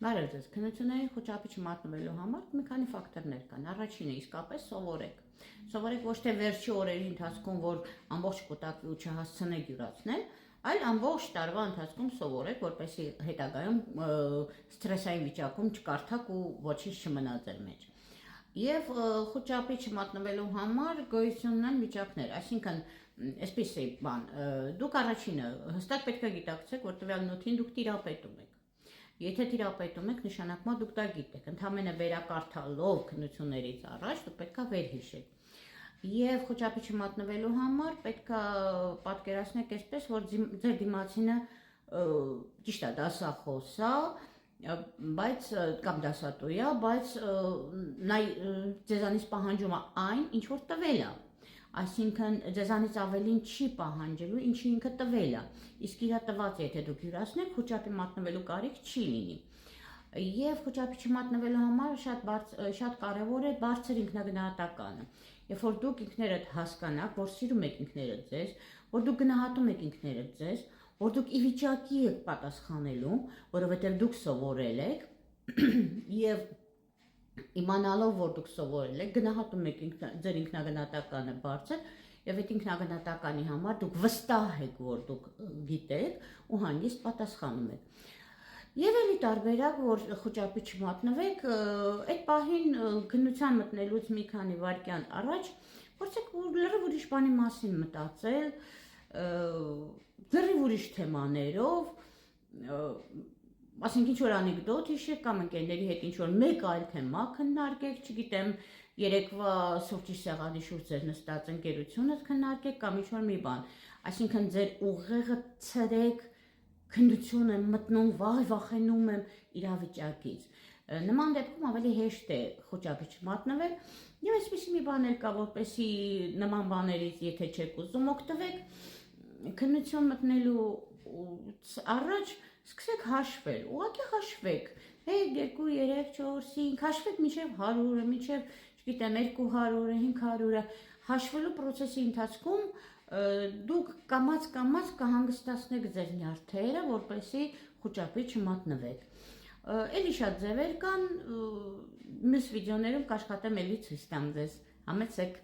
Բարև ձեզ, քննությունների խոճապի չմատնվելու համար մի քանի ֆակտորներ կան։ Առաջինը իսկապես սովորեք։ Սովորեք ոչ թե վերջի օրերի ընթացքում, որ ամբողջ կուտակվի ու չհասցնեք յուրացնել, այլ ամբողջ տարվա ընթացքում սովորեք, որպեսզի հետագայում սթրեսային վիճակում չկարդաք ու ոչինչ չմնա ձեր մեջ։ Եվ խոճապի չմատնվելու համար գոյություն ունեն վիճակներ, այսինքն այսպիսի բան, դուք առաջինը հստակ պետք է գիտակցեք, որ տվյալ նյութին դուք տիրապետում եք։ Եթե տիրապետում եք, նշանակում է դուք դա գիտեք, ընդհանրապես վերակարդալով քննություններից առաջ դուք պետք է վերհիշեք։ Եվ խոճապի չմատնվելու համար պետք է պատկերացնեք այսպես, որ ձեր դիմացինը ճիշտ է, դասախոս է, բայց կամ դասատու է, բայց նա ձեզանից պահանջում է այն, ինչ որ տվել է։ Այսինքն ձեզանից ավելին չի պահանջելու, ինչի ինքը տվել է։ Իսկ իր տված, եթե դուք յուրացնեք, խոճապի մատնվելու կարիք չի լինի։ Եվ խոճապի չմատնվելու համար շատ կարևոր է բարձր ինքնագնահատականը։ Երբ որ դուք ինքներդ հասկանաք, որ սիրում եք ինքներդ ձեզ, որ դուք գնահատում եք ինքներդ ձեզ, որ դուք ի վիճակի եք պատասխանելու, որովհետև դուք սովորել եք եւ իմանալով, որ դուք սովորել եք, գնահատում եք ձեր ինքնագնահատականը բարձր եւ այդ ինքնագնահատականի համար դուք վստահ եք, որ դուք գիտեք ու հանգիստ պատասխանում եք։ Եվ էլի տարբերակ, որ խոճապի չմատնվեք, այդ պահին քննության մտնելուց մի քանի վայրկյան առաջ փորձեք լրիվ ուրիշ բանի մասին մտածել, լրիվ ուրիշ թեմաներով, ասենք ինչ որ անեկդոտ հիշեք կամ ընկերների հետ ինչ որ մեկ այլ թեմա քննարկեք, չգիտեմ, երեկվա սուրճի սեղանի շուրջ ձեր նստած ընկերությունը քննարկեք կամ ինչ որ մի բան։ Այսինքն ձեր ուղեղը ցրեք, քննություն եմ մտնում, վայ, վախենում եմ իրավիճակից։ Նման դեպքում ավելի հեշտ է խոճապի չմատնվել, եւ այսպեսի մի բան էլ կա, որպեսի նման բաներից եթե չեք ուզում օգտվեք, քննություն մտնելու առաջ սկսեք հաշվել, ուղղակի հաշվեք, 1, 2, 3, 4, 5, հաշվեք մինչև 100-ը, մինչև, չգիտեմ, 200-ը, 500-ը, հաշվելու process-ի ընթացքում դուք կամաց կհանգստացնեք ձեր նյարդերը, որպեսզի խոճապի չմատնվեք։ Էլի շատ ձևեր կան, մյուս վիդեոներում կաշխատեմ էլի ցույց տամ ձեզ, համեցեք։